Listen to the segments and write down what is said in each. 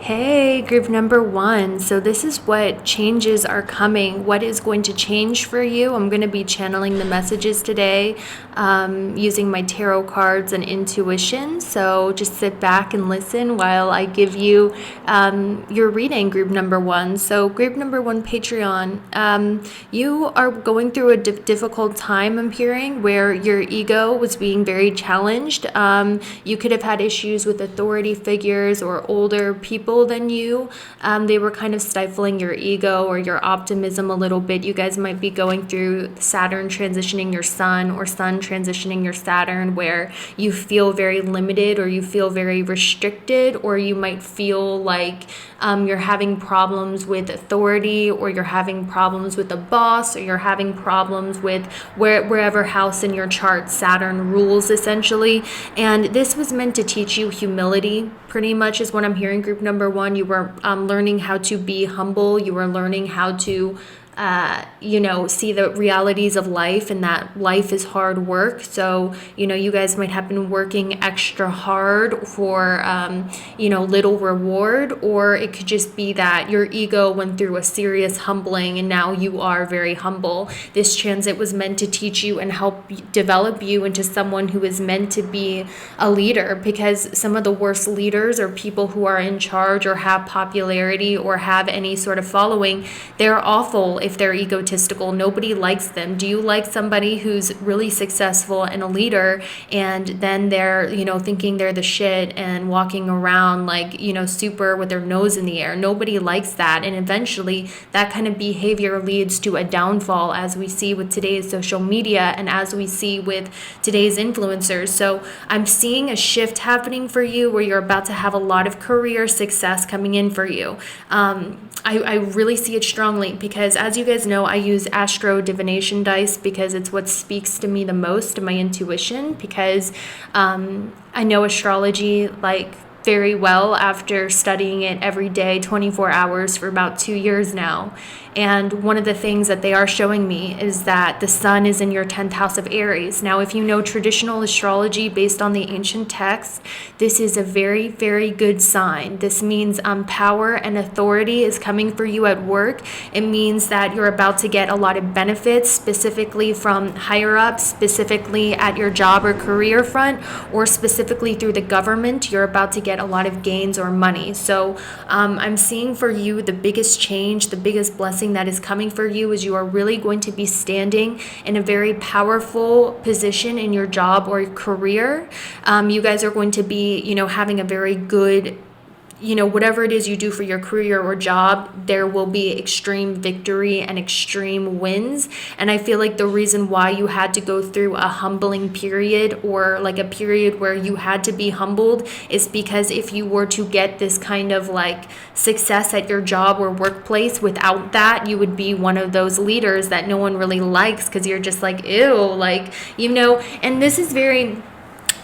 Hey, group number one. So, this is what changes are coming. What is going to change for you? I'm going to be channeling the messages today using my tarot cards and intuition. So, just sit back and listen while I give you your reading, group number one. So, group number one, Patreon, you are going through a difficult time, I'm hearing, where your ego was being very challenged. You could have had issues with authority figures or older people than you. They were kind of stifling your ego or your optimism a little bit. You guys might be going through Saturn transitioning your Sun or Sun transitioning your Saturn, where you feel very limited or you feel very restricted, or you might feel like you're having problems with authority, or you're having problems with the boss, or you're having problems with wherever house in your chart Saturn rules, essentially. And this was meant to teach you humility, pretty much, is what I'm hearing, group number one. You were learning how to be humble. You were learning how to see the realities of life, and that life is hard work. So, you guys might have been working extra hard for, little reward, or it could just be that your ego went through a serious humbling and now you are very humble. This transit was meant to teach you and help develop you into someone who is meant to be a leader, because some of the worst leaders are people who are in charge or have popularity or have any sort of following. They're awful if they're egotistical. Nobody likes them. Do you like somebody who's really successful and a leader, and then they're, thinking they're the shit and walking around like, super with their nose in the air? Nobody likes that. And eventually that kind of behavior leads to a downfall, as we see with today's social media and as we see with today's influencers. So I'm seeing a shift happening for you where you're about to have a lot of career success coming in for you. I really see it strongly because, as you guys know, I use astro divination dice because it's what speaks to me the most, to my intuition, because I know astrology very well after studying it every day, 24 hours for about 2 years now. And one of the things that they are showing me is that the sun is in your 10th house of Aries. Now, if you know traditional astrology based on the ancient texts, this is a very, very good sign. This means power and authority is coming for you at work. It means that you're about to get a lot of benefits, specifically from higher ups, specifically at your job or career front, or specifically through the government. You're about to get a lot of gains or money. So I'm seeing for you the biggest change, the biggest blessing that is coming for you is you are really going to be standing in a very powerful position in your job or career. You guys are going to be, having a very good, whatever it is you do for your career or job, there will be extreme victory and extreme wins. And I feel like the reason why you had to go through a humbling period, or like a period where you had to be humbled, is because if you were to get this kind of success at your job or workplace without that, you would be one of those leaders that no one really likes because you're just ew, and this is very...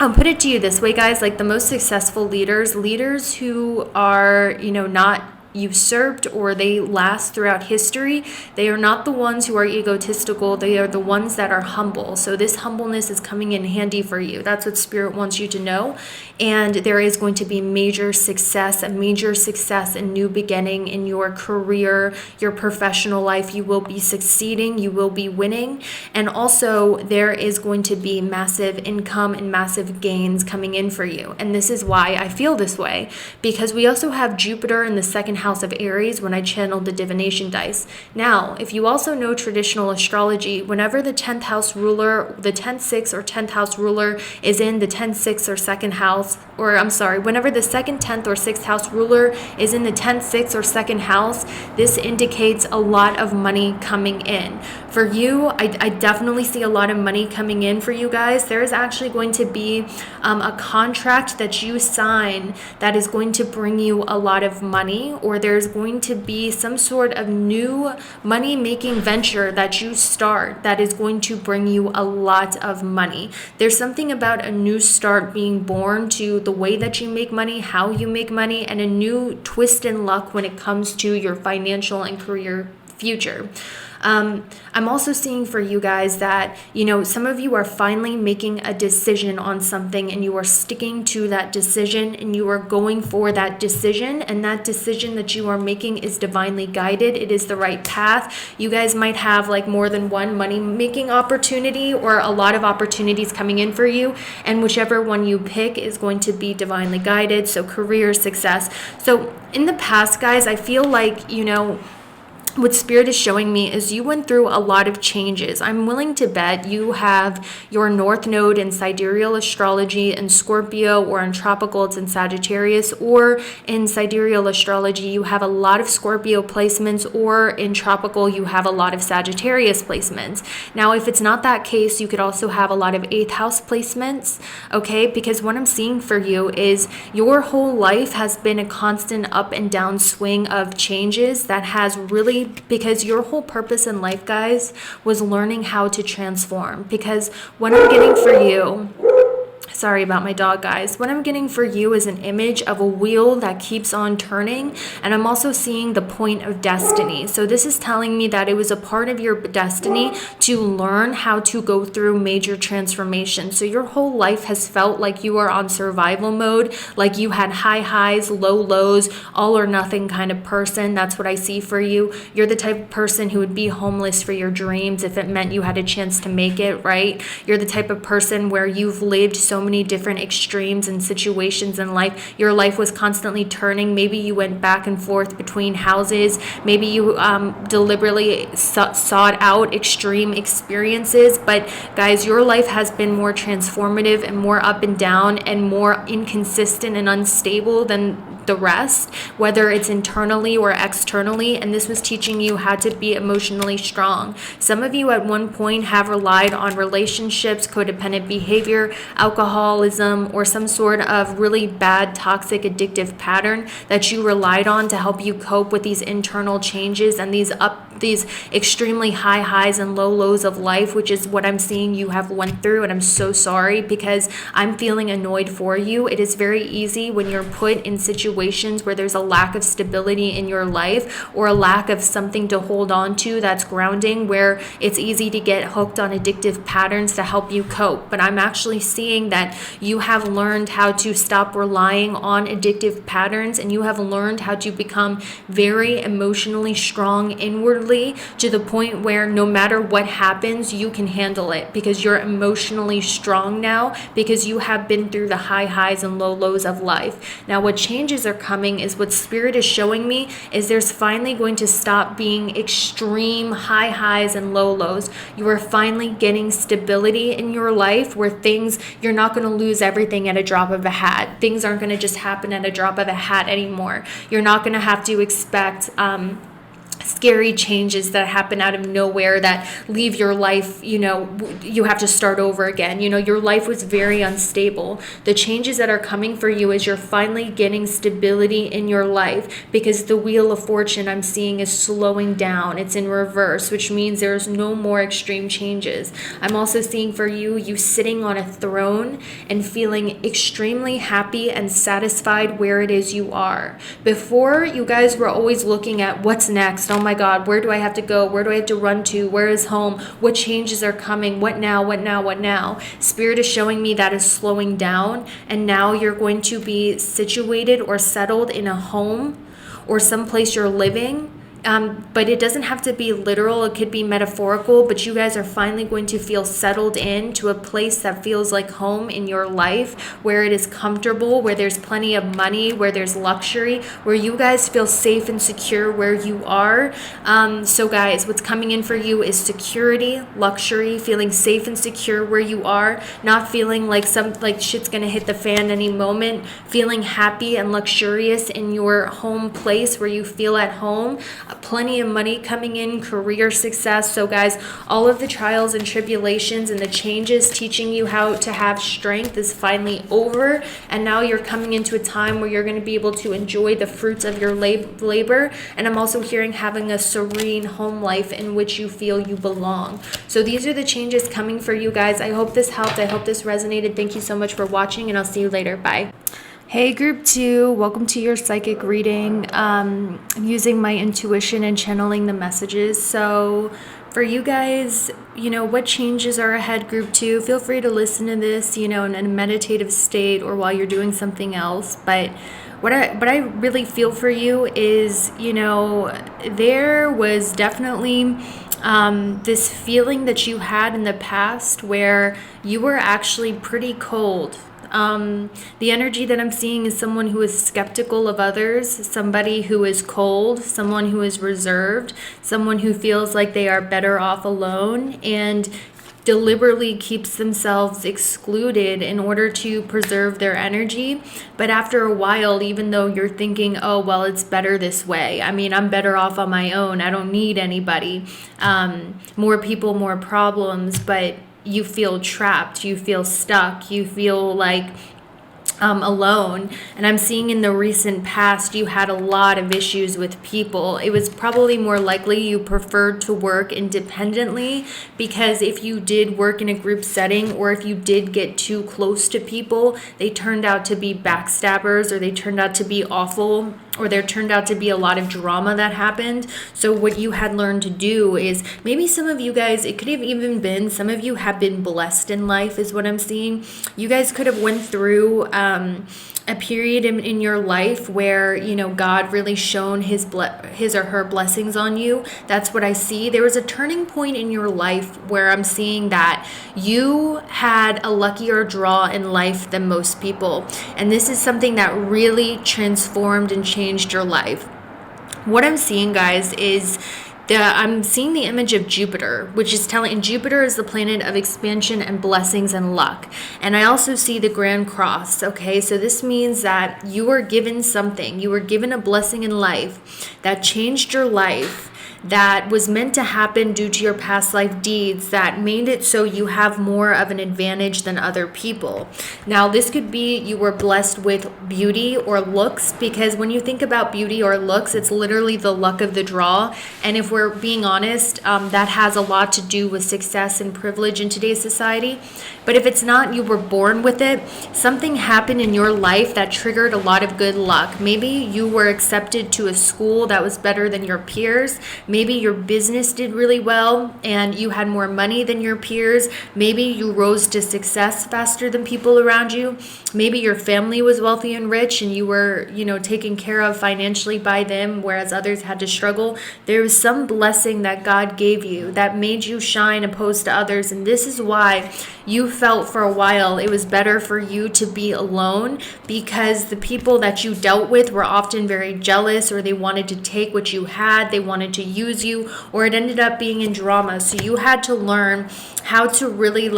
I'll put it to you this way, guys, the most successful leaders who are, not usurped, or they last throughout history, they are not the ones who are egotistical. They are the ones that are humble. So this humbleness is coming in handy for you. That's what Spirit wants you to know. And there is going to be major success, a major success and new beginning in your career, your professional life. You will be succeeding. You will be winning. And also there is going to be massive income and massive gains coming in for you. And this is why I feel this way, because we also have Jupiter in the second house of Aries when I channeled the divination dice. Now, if you also know traditional astrology, whenever the 10th house ruler, the 10th, 6th, or 10th house ruler is in the 10th, 6th, or second house, whenever the 2nd, 10th, or 6th house ruler is in the 10th, 6th, or second house, this indicates a lot of money coming in. For you, I definitely see a lot of money coming in for you guys. There is actually going to be a contract that you sign that is going to bring you a lot of money, or there's going to be some sort of new money-making venture that you start that is going to bring you a lot of money. There's something about a new start being born to the way that you make money, how you make money, and a new twist in luck when it comes to your financial and career future. I'm also seeing for you guys that, some of you are finally making a decision on something and you are sticking to that decision and you are going for that decision, and that decision that you are making is divinely guided. It is the right path. You guys might have like more than one money making opportunity or a lot of opportunities coming in for you, and whichever one you pick is going to be divinely guided. So career success. So in the past, guys, I feel like, what Spirit is showing me is you went through a lot of changes. I'm willing to bet you have your North Node in sidereal astrology in Scorpio, or in tropical it's in Sagittarius, or in sidereal astrology you have a lot of Scorpio placements, or in tropical you have a lot of Sagittarius placements. Now, if it's not that case, you could also have a lot of 8th house placements, okay? Because what I'm seeing for you is your whole life has been a constant up and down swing of changes that has really, because your whole purpose in life, guys, was learning how to transform. Because what I'm getting for you, sorry about my dog, guys. What I'm getting for you is an image of a wheel that keeps on turning, and I'm also seeing the point of destiny. So this is telling me that it was a part of your destiny to learn how to go through major transformation. So your whole life has felt like you are on survival mode, like you had high highs, low lows, all or nothing kind of person. That's what I see for you. You're the type of person who would be homeless for your dreams if it meant you had a chance to make it, right? You're the type of person where you've lived so many different extremes and situations in life. Your life was constantly turning. Maybe you went back and forth between houses. Maybe you deliberately sought out extreme experiences. But guys, your life has been more transformative and more up and down and more inconsistent and unstable than the rest, whether it's internally or externally, and this was teaching you how to be emotionally strong. Some of you at one point have relied on relationships, codependent behavior, alcoholism, or some sort of really bad, toxic, addictive pattern that you relied on to help you cope with these internal changes and these extremely high highs and low lows of life, which is what I'm seeing you have went through. And I'm so sorry, because I'm feeling annoyed for you. It is very easy when you're put in situations where there's a lack of stability in your life, or a lack of something to hold on to that's grounding, where it's easy to get hooked on addictive patterns to help you cope. But I'm actually seeing that you have learned how to stop relying on addictive patterns, and you have learned how to become very emotionally strong inwardly, to the point where no matter what happens, you can handle it, because you're emotionally strong now, because you have been through the high highs and low lows of life. Now, what changes are coming is, what Spirit is showing me is there's finally going to stop being extreme high highs and low lows. You are finally getting stability in your life, where you're not going to lose everything at a drop of a hat. Things aren't going to just happen at a drop of a hat anymore. You're not going to have to expect scary changes that happen out of nowhere that leave your life, you have to start over again. Your life was very unstable. The changes that are coming for you is you're finally getting stability in your life, because the wheel of fortune I'm seeing is slowing down. It's in reverse, which means there's no more extreme changes. I'm also seeing for you sitting on a throne and feeling extremely happy and satisfied where it is you are. Before, you guys were always looking at what's next. Oh my God, where do I have to go? Where do I have to run to? Where is home? What changes are coming? What now? What now? What now? Spirit is showing me that is slowing down, and now you're going to be situated or settled in a home or someplace you're living. But it doesn't have to be literal. It could be metaphorical, but you guys are finally going to feel settled in to a place that feels like home in your life, where it is comfortable, where there's plenty of money, where there's luxury, where you guys feel safe and secure where you are. So guys, what's coming in for you is security, luxury, feeling safe and secure where you are, not feeling like shit's gonna hit the fan any moment, feeling happy and luxurious in your home place where you feel at home. Plenty of money coming in, career success. So guys, all of the trials and tribulations and the changes teaching you how to have strength is finally over, and now you're coming into a time where you're going to be able to enjoy the fruits of your labor. And I'm also hearing having a serene home life in which you feel you belong. So these are the changes coming for you guys. I hope this helped. I hope this resonated. Thank you so much for watching, and I'll see you later. Bye. Hey, group two, welcome to your psychic reading. I'm using my intuition and channeling the messages. So, for you guys, what changes are ahead, group two? Feel free to listen to this, in a meditative state or while you're doing something else. But what I really feel for you is, there was definitely this feeling that you had in the past where you were actually pretty cold. The energy that I'm seeing is someone who is skeptical of others, somebody who is cold, someone who is reserved, someone who feels like they are better off alone and deliberately keeps themselves excluded in order to preserve their energy. But after a while, even though you're thinking, oh, well, it's better this way. I mean, I'm better off on my own. I don't need anybody. More people, more problems. But you feel trapped, you feel stuck, you feel like alone. And I'm seeing in the recent past you had a lot of issues with people. It was probably more likely you preferred to work independently, because if you did work in a group setting or if you did get too close to people, they turned out to be backstabbers, or they turned out to be awful, or there turned out to be a lot of drama that happened. So what you had learned to do is, maybe some of you guys, it could have even been some of you have been blessed in life, is what I'm seeing. You guys could have went through a period in your life where God really shone his or her blessings on you. That's what I see. There was a turning point in your life where I'm seeing that you had a luckier draw in life than most people, and this is something that really transformed and changed your life. What I'm seeing, guys, is I'm seeing the image of Jupiter, which is telling Jupiter is the planet of expansion and blessings and luck. And I also see the Grand Cross. Okay, so this means that you were given something. You were given a blessing in life that changed your life, that was meant to happen due to your past life deeds, that made it so you have more of an advantage than other people. Now, this could be you were blessed with beauty or looks, because when you think about beauty or looks, it's literally the luck of the draw. And if we're being honest, that has a lot to do with success and privilege in today's society. But if it's not, you were born with it, something happened in your life that triggered a lot of good luck. Maybe you were accepted to a school that was better than your peers. Maybe your business did really well and you had more money than your peers. Maybe you rose to success faster than people around you. Maybe your family was wealthy and rich and you were, taken care of financially by them, whereas others had to struggle. There was some blessing that God gave you that made you shine opposed to others. And this is why you felt for a while it was better for you to be alone, because the people that you dealt with were often very jealous, or they wanted to take what you had, they wanted to use you, or it ended up being in drama. So you had to learn how to really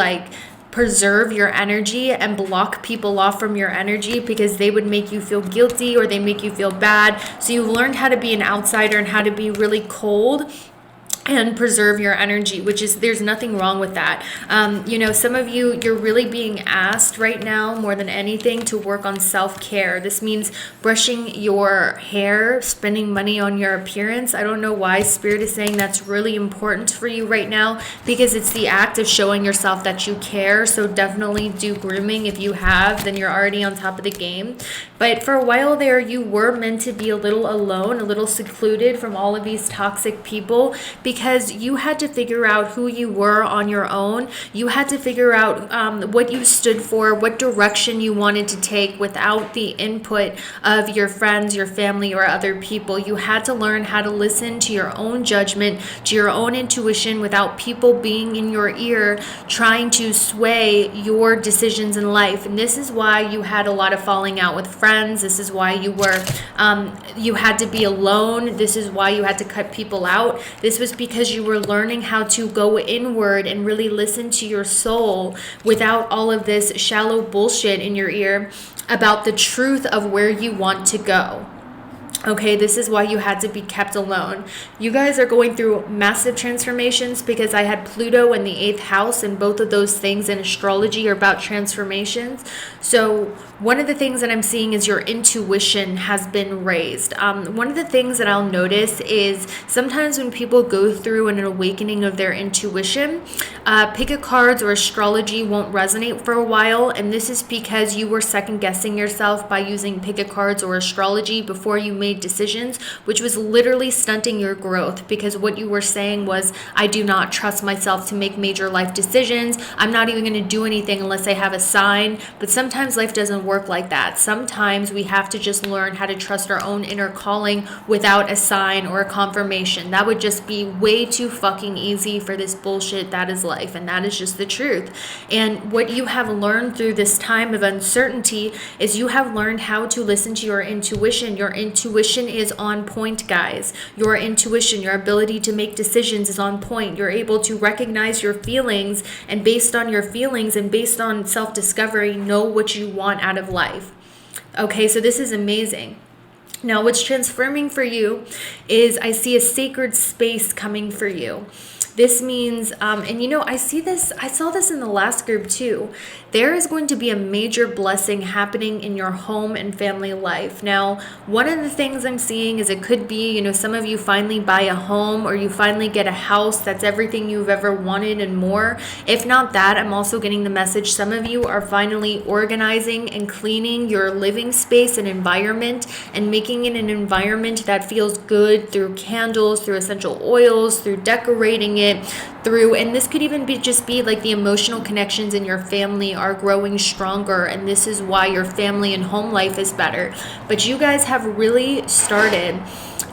preserve your energy and block people off from your energy, because they would make you feel guilty or they make you feel bad. So you learned how to be an outsider and how to be really cold and preserve your energy, which is, there's nothing wrong with that. Some of you, you're really being asked right now more than anything to work on self-care. This means brushing your hair, spending money on your appearance. I don't know why Spirit is saying that's really important for you right now, because it's the act of showing yourself that you care. So definitely do grooming. If you have, then you're already on top of the game. But for a while there, you were meant to be a little alone, a little secluded from all of these toxic people, because you had to figure out who you were on your own. You had to figure out what you stood for, what direction you wanted to take without the input of your friends, your family, or other people. You had to learn how to listen to your own judgment, to your own intuition, without people being in your ear trying to sway your decisions in life. And this is why you had a lot of falling out with friends. This is why you had to be alone. This is why you had to cut people out. This was because you were learning how to go inward and really listen to your soul without all of this shallow bullshit in your ear about the truth of where you want to go. Okay, this is why you had to be kept alone. You guys are going through massive transformations, because I had Pluto in the 8th house, and both of those things in astrology are about transformations. So one of the things that I'm seeing is your intuition has been raised. One of the things that I'll notice is sometimes when people go through an awakening of their intuition, pick a cards or astrology won't resonate for a while. And this is because you were second guessing yourself by using pick a cards or astrology before you made decisions, which was literally stunting your growth, because what you were saying was, I do not trust myself to make major life decisions. I'm not even going to do anything unless I have a sign. But sometimes life doesn't work like that. Sometimes we have to just learn how to trust our own inner calling without a sign or a confirmation. That would just be way too fucking easy for this bullshit that is life, and that is just the truth. And what you have learned through this time of uncertainty is you have learned how to listen to your intuition. Your intuition is on point, guys. Your intuition, your ability to make decisions is on point. You're able to recognize your feelings, and based on your feelings and based on self-discovery, know what you want out of life. Okay, so this is amazing. Now, what's transforming for you is I see a sacred space coming for you. This means, and I saw this in the last group too. There is going to be a major blessing happening in your home and family life. Now, one of the things I'm seeing is it could be, some of you finally buy a home, or you finally get a house that's everything you've ever wanted and more. If not that, I'm also getting the message some of you are finally organizing and cleaning your living space and environment and making it an environment that feels good through candles, through essential oils, through decorating it, and this could even be like the emotional connections in your family are growing stronger, and this is why your family and home life is better. But you guys have really started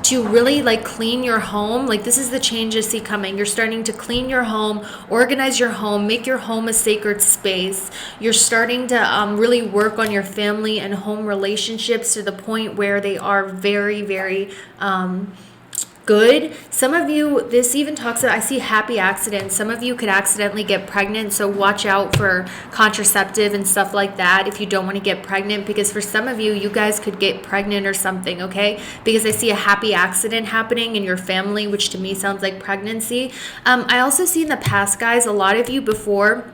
to really clean your home. This is the change I see coming. You're starting to clean your home, organize your home, make your home a sacred space. You're starting to really work on your family and home relationships to the point where they are very, very good. Some of you, this even talks about, I see happy accidents. Some of you could accidentally get pregnant, so watch out for contraceptive and stuff like that if you don't want to get pregnant, because for some of you, you guys could get pregnant or something, okay? Because I see a happy accident happening in your family, which to me sounds like pregnancy. I also see in the past, guys, a lot of you before,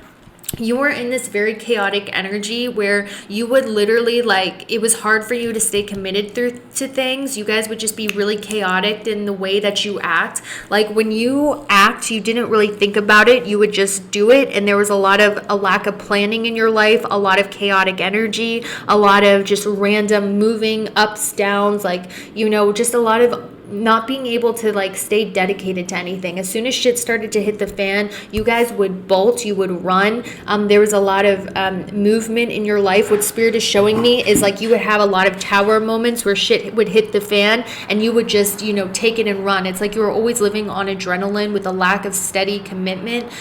you were in this very chaotic energy where you would literally it was hard for you to stay committed to things. You guys would just be really chaotic in the way that you act. When you act, you didn't really think about it. You would just do it. And there was a lack of planning in your life, a lot of chaotic energy, a lot of just random moving ups, downs, just a lot of not being able to stay dedicated to anything. As soon as shit started to hit the fan, you guys would bolt, you would run. There was a lot of movement in your life. What Spirit is showing me is you would have a lot of tower moments where shit would hit the fan and you would just, take it and run. It's like you were always living on adrenaline with a lack of steady commitment.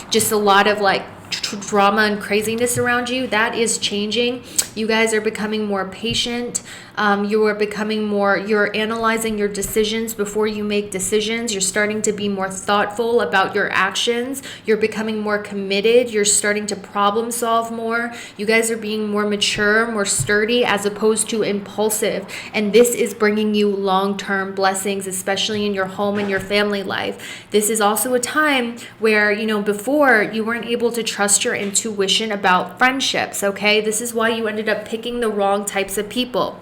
Just a lot of drama and craziness around you. That is changing. You guys are becoming more patient. You're analyzing your decisions before you make decisions. You're starting to be more thoughtful about your actions. You're becoming more committed. You're starting to problem solve more. You guys are being more mature, more sturdy, as opposed to impulsive. And this is bringing you long-term blessings, especially in your home and your family life. This is also a time where, before you weren't able to trust your intuition about friendships, okay? This is why you ended up picking the wrong types of people.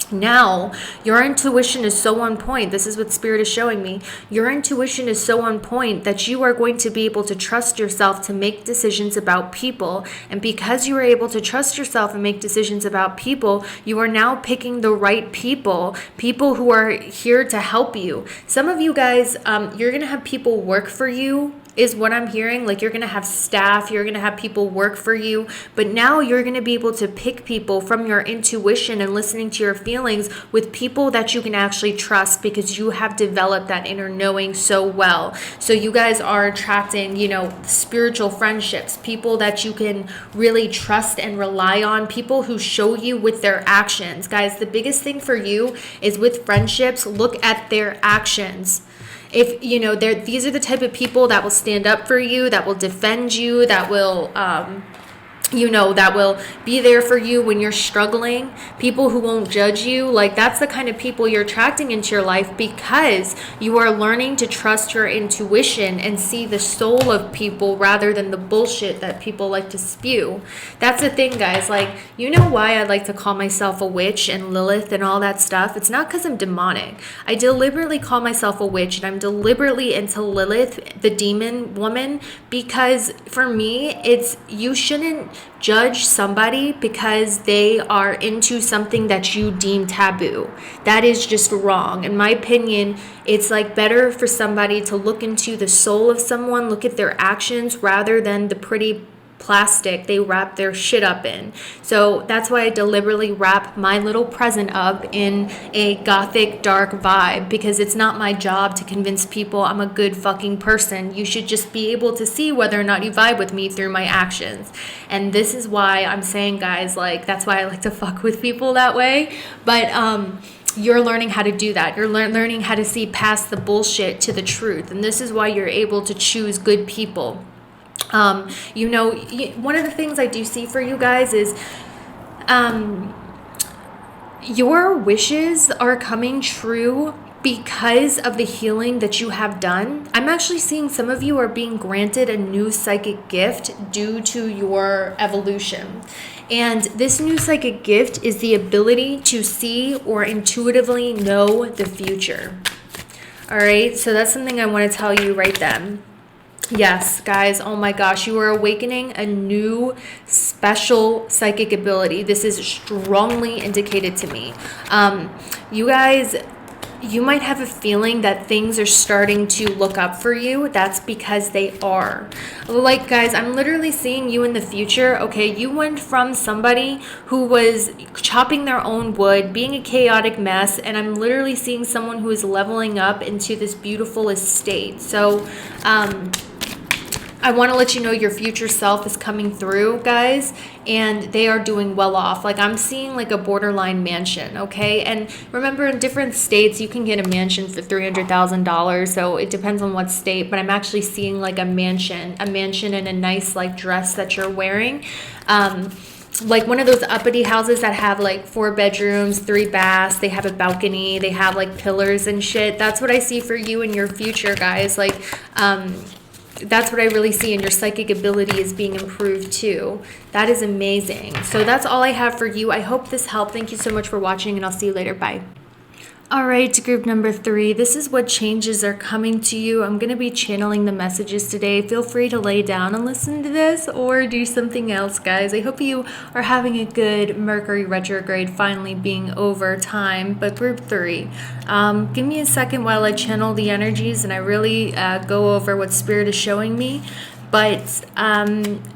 Now, your intuition is so on point. This is what Spirit is showing me. Your intuition is so on point that you are going to be able to trust yourself to make decisions about people. And because you are able to trust yourself and make decisions about people, you are now picking the right people who are here to help you. Some of you guys, you're going to have people work for you, is what I'm hearing. You're going to have staff, you're going to have people work for you, but now you're going to be able to pick people from your intuition and listening to your feelings with people that you can actually trust, because you have developed that inner knowing so well. So you guys are attracting, spiritual friendships, people that you can really trust and rely on, people who show you with their actions. Guys, the biggest thing for you is with friendships, look at their actions. If these are the type of people that will stand up for you, that will defend you, that will that will be there for you when you're struggling, people who won't judge you. Like, that's the kind of people you're attracting into your life, because you are learning to trust your intuition and see the soul of people rather than the bullshit that people like to spew. That's the thing, guys. Like, why I like to call myself a witch and Lilith and all that stuff? It's not because I'm demonic. I deliberately call myself a witch, and I'm deliberately into Lilith, the demon woman, because for me, you shouldn't judge somebody because they are into something that you deem taboo. That is just wrong. In my opinion, it's like better for somebody to look into the soul of someone, look at their actions, rather than the pretty plastic they wrap their shit up in. So that's why I deliberately wrap my little present up in a gothic dark vibe, because it's not my job to convince people I'm a good fucking person. You should just be able to see whether or not you vibe with me through my actions. And this is why I'm saying, guys, like, that's why I like to fuck with people that way. But you're learning how to do that. You're learning how to see past the bullshit to the truth. And this is why you're able to choose good people. One of the things I do see for you guys is your wishes are coming true because of the healing that you have done. I'm actually seeing some of you are being granted a new psychic gift due to your evolution. And this new psychic gift is the ability to see or intuitively know the future. All right, so that's something I want to tell you right then. Yes, guys, oh my gosh, you are awakening a new special psychic ability. This is strongly indicated to me. You guys, you might have a feeling that things are starting to look up for you. That's because they are. Like, guys, I'm literally seeing you in the future. Okay, you went from somebody who was chopping their own wood, being a chaotic mess, and I'm literally seeing someone who is leveling up into this beautiful estate. So, I want to let you know your future self is coming through, guys, and they are doing well off. Like, I'm seeing like a borderline mansion, okay? And remember, in different states, you can get a mansion for $300,000, so it depends on what state, but I'm actually seeing like a mansion in a nice like dress that you're wearing. Like one of those uppity houses that have like 4 bedrooms, 3 baths, they have a balcony, they have like pillars and shit. That's what I see for you in your future, guys. Like, that's what I really see, and your psychic ability is being improved too. That is amazing. So that's all I have for you. I hope this helped. Thank you so much for watching, and I'll see you later. Bye. All right, group number 3, this is what changes are coming to you. I'm going to be channeling the messages today. Feel free to lay down and listen to this or do something else, guys. I hope you are having a good Mercury retrograde finally being over time. But group 3, give me a second while I channel the energies and I really go over what Spirit is showing me. But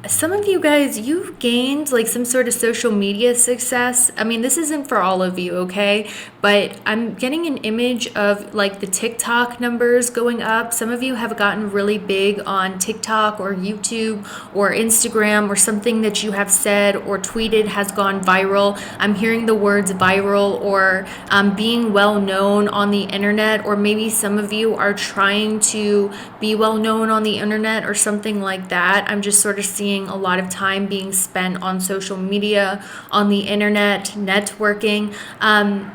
some of you guys, you've gained like some sort of social media success. I mean, this isn't for all of you, okay? But I'm getting an image of like the TikTok numbers going up. Some of you have gotten really big on TikTok or YouTube or Instagram, or something that you have said or tweeted has gone viral. I'm hearing the words viral or being well known on the internet, or maybe some of you are trying to be well known on the internet or something like that. I'm just sort of seeing a lot of time being spent on social media, on the internet, networking.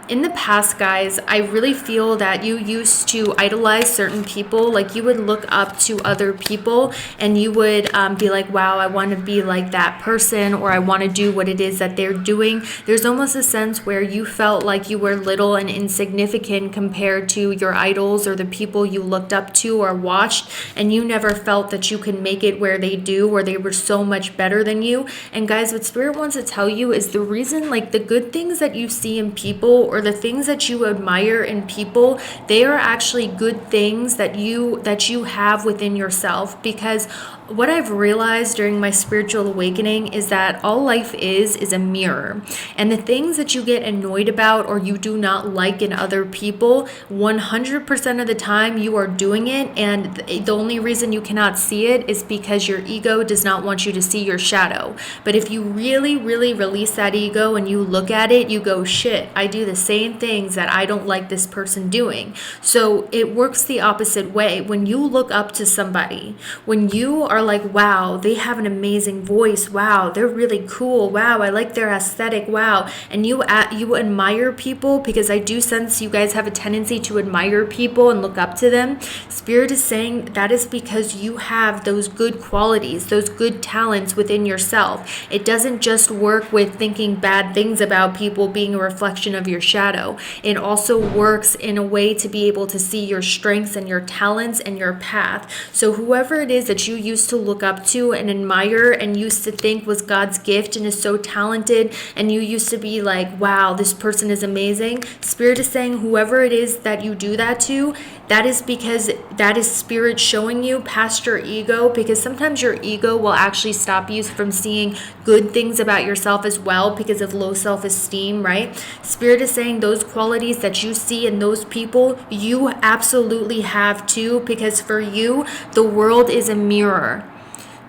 In the past, guys, I really feel that you used to idolize certain people. Like, you would look up to other people and you would be like, wow, I want to be like that person, or I want to do what it is that they're doing. There's almost a sense where you felt like you were little and insignificant compared to your idols or the people you looked up to or watched, and you never felt that you could make it where they do, or they were so much better than you. And guys, what Spirit wants to tell you is the reason, like, the good things that you see in people or the things that you admire in people, they are actually good things that you have within yourself. Because what I've realized during my spiritual awakening is that all life is a mirror. And the things that you get annoyed about or you do not like in other people, 100% of the time you are doing it, and the only reason you cannot see it is because your ego does not want you to see your shadow. But if you really, really release that ego and you look at it, you go, shit, I do the same things that I don't like this person doing. So it works the opposite way. When you look up to somebody, when you are are like, wow, they have an amazing voice. Wow, they're really cool. Wow, I like their aesthetic. Wow. And you admire people, because I do sense you guys have a tendency to admire people and look up to them. Spirit is saying that is because you have those good qualities, those good talents within yourself. It doesn't just work with thinking bad things about people being a reflection of your shadow. It also works in a way to be able to see your strengths and your talents and your path. So whoever it is that you used to look up to and admire and used to think was God's gift and is so talented, and you used to be like, wow, this person is amazing. Spirit is saying whoever it is that you do that to, that is because that is Spirit showing you past your ego, because sometimes your ego will actually stop you from seeing good things about yourself as well because of low self-esteem, right? Spirit is saying those qualities that you see in those people, you absolutely have too, because for you, the world is a mirror.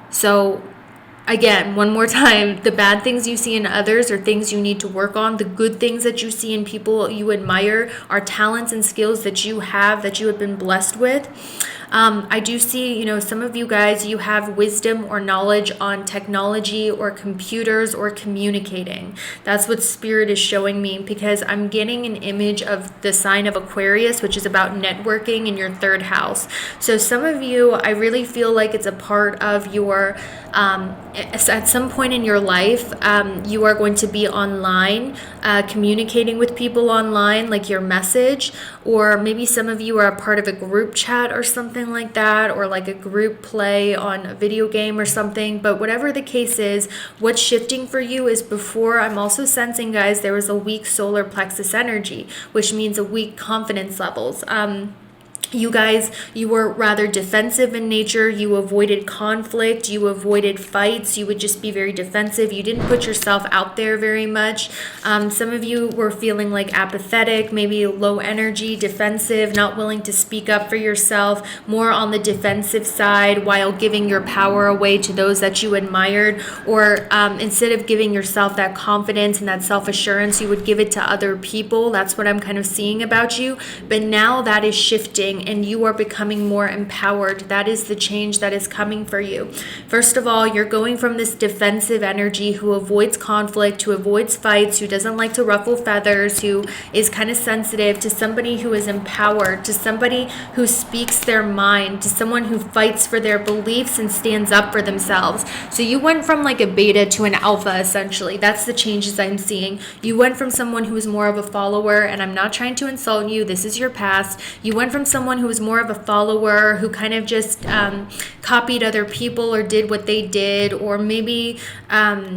So again, one more time, the bad things you see in others are things you need to work on. The good things that you see in people you admire are talents and skills that you have been blessed with. I do see, some of you guys, you have wisdom or knowledge on technology or computers or communicating. That's what Spirit is showing me, because I'm getting an image of the sign of Aquarius, which is about networking in your third house. So some of you, I really feel like it's a part of your, at some point in your life, you are going to be online, communicating with people online, like your message, or maybe some of you are a part of a group chat or something like that, or like a group play on a video game or something. But whatever the case is, what's shifting for you is, before, I'm also sensing, guys, there was a weak solar plexus energy, which means a weak confidence levels. You guys, you were rather defensive in nature. You avoided conflict. You avoided fights. You would just be very defensive. You didn't put yourself out there very much. Some of you were feeling like apathetic, maybe low energy, defensive, not willing to speak up for yourself, more on the defensive side while giving your power away to those that you admired. Or instead of giving yourself that confidence and that self-assurance, you would give it to other people. That's what I'm kind of seeing about you. But now that is shifting, and you are becoming more empowered. That is the change that is coming for you. First of all, you're going from this defensive energy who avoids conflict, who avoids fights, who doesn't like to ruffle feathers, who is kind of sensitive, to somebody who is empowered, to somebody who speaks their mind, to someone who fights for their beliefs and stands up for themselves. So you went from like a beta to an alpha, essentially. That's the changes I'm seeing. You went from someone who was more of a follower, and I'm not trying to insult you. This is your past. You went from someone who was more of a follower, who kind of just copied other people or did what they did, or maybe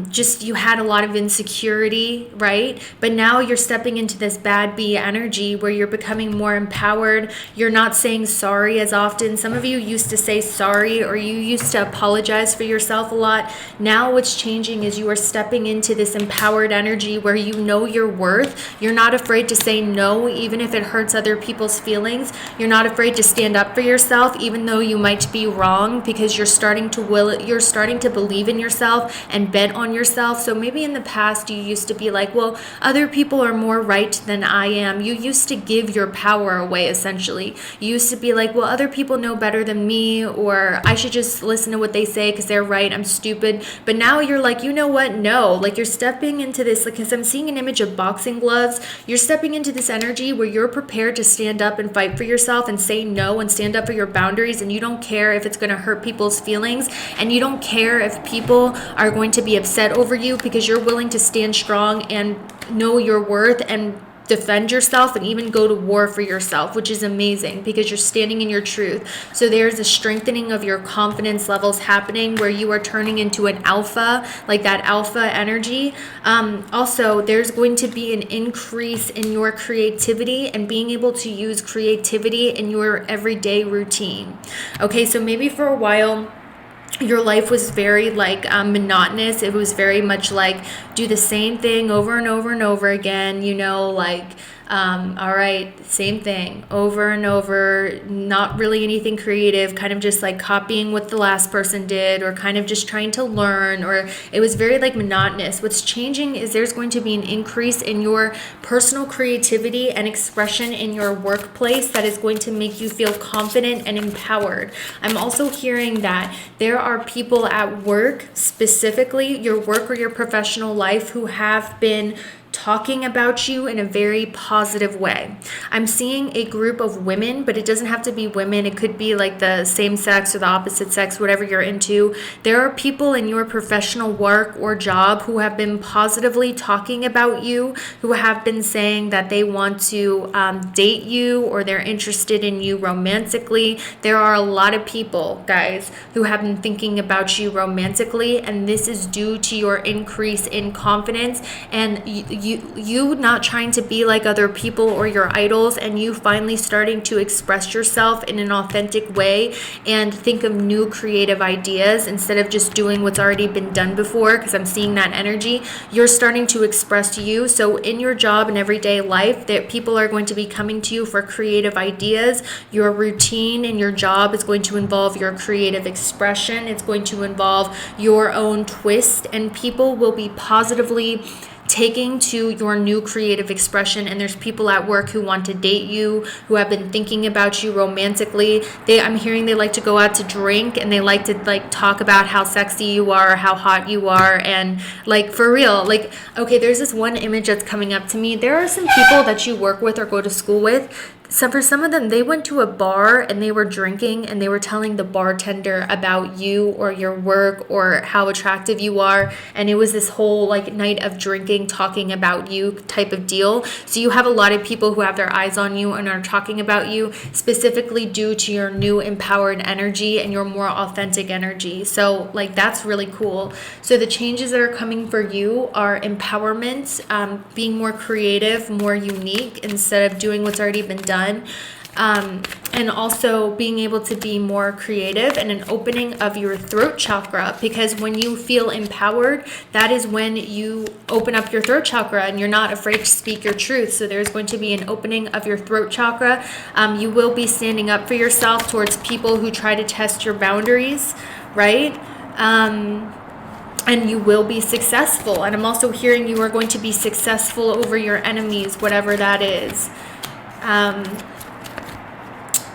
just you had a lot of insecurity, right? But now you're stepping into this bad bee energy where you're becoming more empowered. You're not saying sorry as often. Some of you used to say sorry, or you used to apologize for yourself a lot. Now what's changing is you are stepping into this empowered energy where you know your worth. You're not afraid to say no, even if it hurts other people's feelings. You're not afraid to stand up for yourself, even though you might be wrong, because you're starting to believe in yourself and bet on yourself. So maybe in the past you used to be like, well, other people are more right than I am. You used to give your power away, essentially. You used to be like, well, other people know better than me, or I should just listen to what they say because they're right, I'm stupid. But now you're like, you know what? No, like you're stepping into this, because I'm seeing an image of boxing gloves. You're stepping into this energy where you're prepared to stand up and fight for yourself and say no and stand up for your boundaries, and you don't care if it's going to hurt people's feelings, and you don't care if people are going to be upset over you, because you're willing to stand strong and know your worth and defend yourself and even go to war for yourself, which is amazing because you're standing in your truth. So there's a strengthening of your confidence levels happening where you are turning into an alpha, like that alpha energy. Also, there's going to be an increase in your creativity and being able to use creativity in your everyday routine. Okay, so maybe for a while, your life was very like monotonous. It was very much like do the same thing over and over and over again, All right, same thing over and over, not really anything creative, kind of just like copying what the last person did, or kind of just trying to learn, or it was very like monotonous. What's changing is there's going to be an increase in your personal creativity and expression in your workplace that is going to make you feel confident and empowered. I'm also hearing that there are people at work, specifically your work or your professional life, who have been talking about you in a very positive way. I'm seeing a group of women, but it doesn't have to be women. It could be like the same sex or the opposite sex, whatever you're into. There are people in your professional work or job who have been positively talking about you, who have been saying that they want to date you, or they're interested in you romantically. There are a lot of people, guys, who have been thinking about you romantically, and this is due to your increase in confidence and you not trying to be like other people or your idols, and you finally starting to express yourself in an authentic way and think of new creative ideas instead of just doing what's already been done before, because I'm seeing that energy. You're starting to express you. So in your job and everyday life, that people are going to be coming to you for creative ideas. Your routine in your job is going to involve your creative expression. It's going to involve your own twist, and people will be positively taking to your new creative expression. And there's people at work who want to date you, who have been thinking about you romantically. I'm hearing they like to go out to drink, and they like to like talk about how sexy you are, how hot you are, and like for real, like, okay, there's this one image that's coming up to me. There are some people that you work with or go to school with. So for some of them, they went to a bar and they were drinking, and they were telling the bartender about you or your work or how attractive you are. And it was this whole like night of drinking, talking about you type of deal. So you have a lot of people who have their eyes on you and are talking about you specifically due to your new empowered energy and your more authentic energy. So like that's really cool. So the changes that are coming for you are empowerment, being more creative, more unique instead of doing what's already been done. And also being able to be more creative, and an opening of your throat chakra, because when you feel empowered, that is when you open up your throat chakra and you're not afraid to speak your truth. So there's going to be an opening of your throat chakra. You will be standing up for yourself towards people who try to test your boundaries, right? And you will be successful. And I'm also hearing you are going to be successful over your enemies, whatever that is.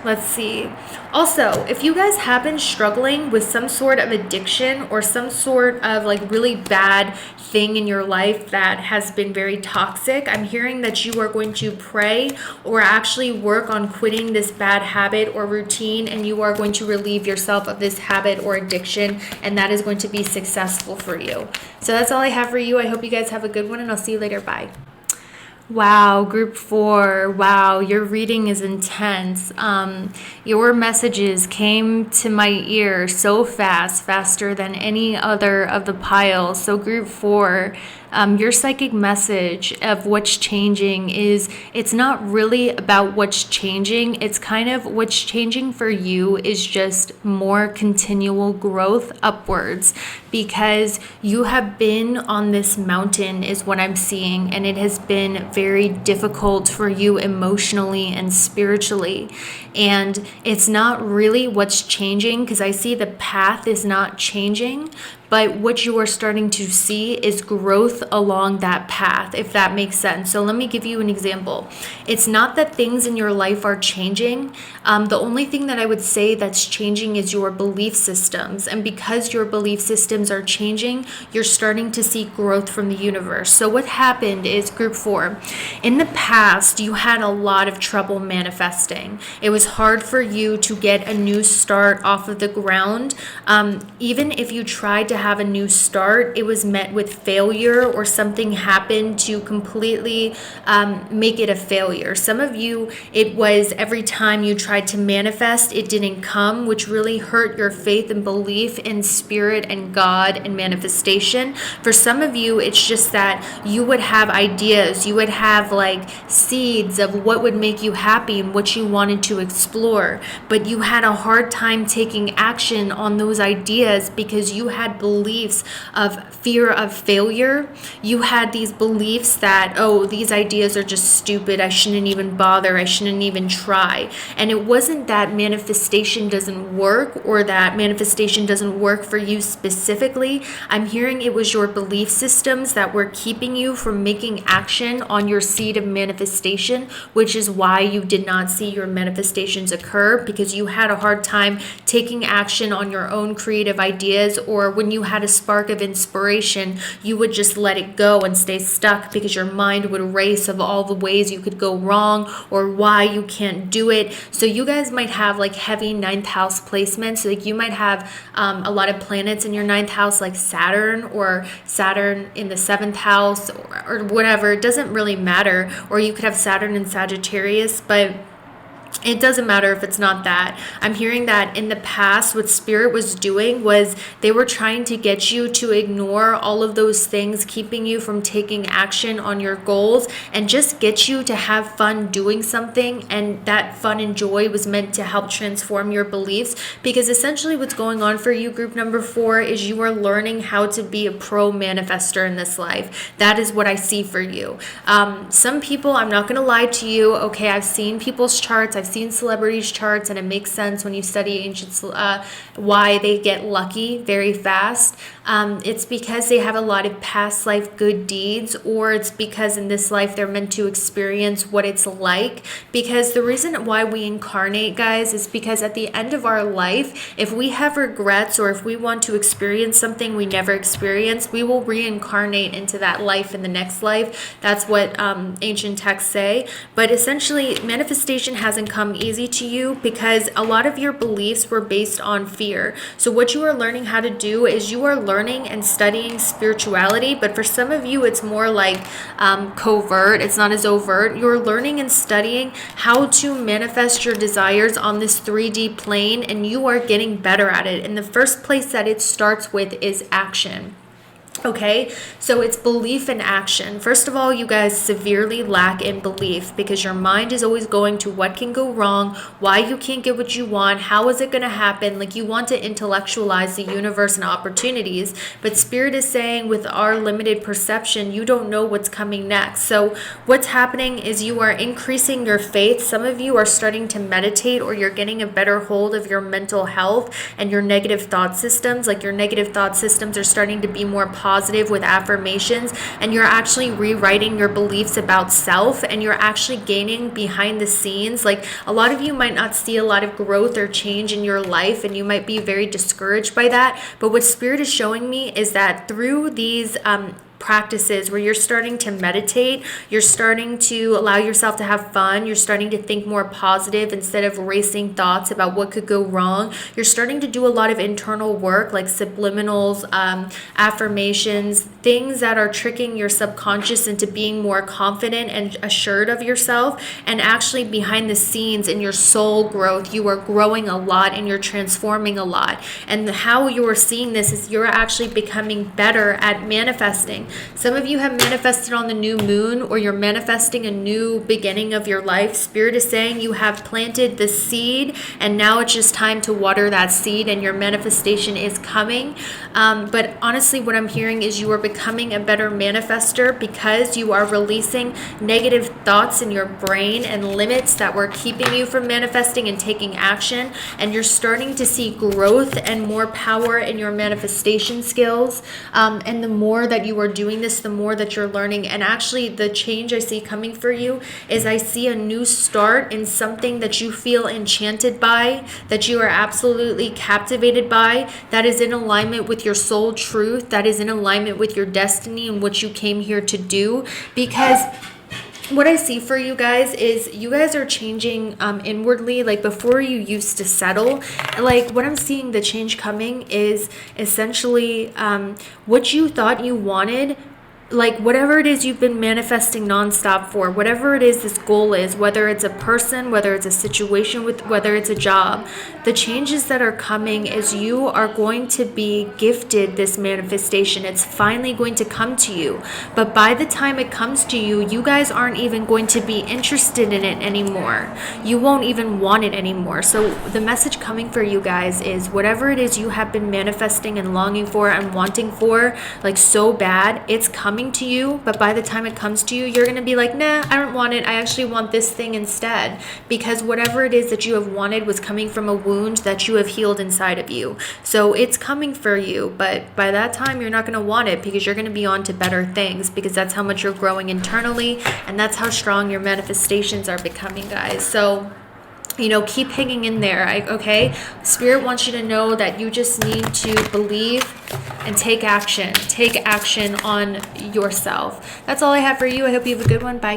Let's see. Also, if you guys have been struggling with some sort of addiction or some sort of like really bad thing in your life that has been very toxic, I'm hearing that you are going to pray or actually work on quitting this bad habit or routine, and you are going to relieve yourself of this habit or addiction, and that is going to be successful for you. So that's all I have for you. I hope you guys have a good one, and I'll see you later. Bye. Wow, group 4. Wow, your reading is intense. Your messages came to my ear so fast, faster than any other of the piles. So group 4, your psychic message of what's changing is, it's not really about what's changing. It's kind of what's changing for you is just more continual growth upwards, because you have been on this mountain is what I'm seeing, and it has been very difficult for you emotionally and spiritually. And it's not really what's changing, because I see the path is not changing, but what you are starting to see is growth along that path, if that makes sense. So let me give you an example. It's not that things in your life are changing. The only thing that I would say that's changing is your belief systems. And because your belief systems are changing, you're starting to see growth from the universe. So what happened is, group 4, in the past, you had a lot of trouble manifesting. It was hard for you to get a new start off of the ground. Even if you tried to have a new start, it was met with failure, or something happened to completely make it a failure. Some of you, it was every time you tried to manifest, it didn't come, which really hurt your faith and belief in spirit and God and manifestation. For some of you, it's just that you would have ideas, you would have like seeds of what would make you happy and what you wanted to explore, but you had a hard time taking action on those ideas because you had beliefs of fear of failure. You had these beliefs that, oh, these ideas are just stupid. I shouldn't even bother. I shouldn't even try. And it wasn't that manifestation doesn't work or that manifestation doesn't work for you specifically. I'm hearing it was your belief systems that were keeping you from making action on your seed of manifestation, which is why you did not see your manifestations occur, because you had a hard time taking action on your own creative ideas, or when you had a spark of inspiration, you would just let it go and stay stuck because your mind would race of all the ways you could go wrong or why you can't do it. So you guys might have like heavy ninth house placements. Like you might have a lot of planets in your ninth house, like Saturn, or Saturn in the seventh house, or whatever. It doesn't really matter. Or you could have Saturn in Sagittarius, but it doesn't matter if it's not that. I'm hearing that in the past, what Spirit was doing was they were trying to get you to ignore all of those things, keeping you from taking action on your goals, and just get you to have fun doing something. And that fun and joy was meant to help transform your beliefs, because essentially what's going on for you, group number 4, is you are learning how to be a pro manifester in this life. That is what I see for you. Some people, I'm not going to lie to you, okay, I've seen people's charts, I've seen celebrities' charts, and it makes sense when you study ancient why they get lucky very fast. It's because they have a lot of past life good deeds, or it's because in this life they're meant to experience what it's like. Because the reason why we incarnate, guys, is because at the end of our life, if we have regrets or if we want to experience something we never experienced, we will reincarnate into that life in the next life. That's what ancient texts say. But essentially, manifestation hasn't come easy to you because a lot of your beliefs were based on fear. So what you are learning how to do is you are learning and studying spirituality, but for some of you it's more like covert. It's not as overt. You're learning and studying how to manifest your desires on this 3D plane, and you are getting better at it. And the first place that it starts with is action. Okay, so it's belief and action. First of all, you guys severely lack in belief because your mind is always going to what can go wrong, why you can't get what you want, how is it going to happen? Like you want to intellectualize the universe and opportunities, but Spirit is saying with our limited perception, you don't know what's coming next. So what's happening is you are increasing your faith. Some of you are starting to meditate, or you're getting a better hold of your mental health and your negative thought systems. Like your negative thought systems are starting to be more positive with affirmations, and you're actually rewriting your beliefs about self, and you're actually gaining behind the scenes. Like a lot of you might not see a lot of growth or change in your life, and you might be very discouraged by that. But what Spirit is showing me is that through these practices where you're starting to meditate, you're starting to allow yourself to have fun, you're starting to think more positive instead of racing thoughts about what could go wrong. You're starting to do a lot of internal work like subliminals, affirmations, things that are tricking your subconscious into being more confident and assured of yourself. And actually behind the scenes in your soul growth, you are growing a lot and you're transforming a lot. And how you're seeing this is you're actually becoming better at manifesting. Some of you have manifested on the new moon, or you're manifesting a new beginning of your life. Spirit is saying you have planted the seed, and now it's just time to water that seed, and your manifestation is coming. But honestly, what I'm hearing is you are becoming a better manifester because you are releasing negative thoughts in your brain and limits that were keeping you from manifesting and taking action. And you're starting to see growth and more power in your manifestation skills. And the more that you are doing this, the more that you're learning. And actually the change I see coming for you is I see a new start in something that you feel enchanted by, that you are absolutely captivated by, that is in alignment with your soul truth, that is in alignment with your destiny and what you came here to do. Because what I see for you guys is you guys are changing inwardly. Like before you used to settle, like what I'm seeing the change coming is essentially what you thought you wanted like whatever it is you've been manifesting nonstop for, whatever it is this goal is, whether it's a person, whether it's a situation, with whether it's a job, the changes that are coming is you are going to be gifted this manifestation. It's finally going to come to you. But by the time it comes to you, you guys aren't even going to be interested in it anymore. You won't even want it anymore. So the message coming for you guys is whatever it is you have been manifesting and longing for and wanting for, like so bad, it's coming to you. But by the time it comes to you, you're going to be like, nah, I don't want it. I actually want this thing instead. Because whatever it is that you have wanted was coming from a wound that you have healed inside of you. So it's coming for you. But by that time, you're not going to want it, because you're going to be on to better things, because that's how much you're growing internally. And that's how strong your manifestations are becoming, guys. So keep hanging in there, okay? Spirit wants you to know that you just need to believe and take action. Take action on yourself. That's all I have for you. I hope you have a good one. Bye.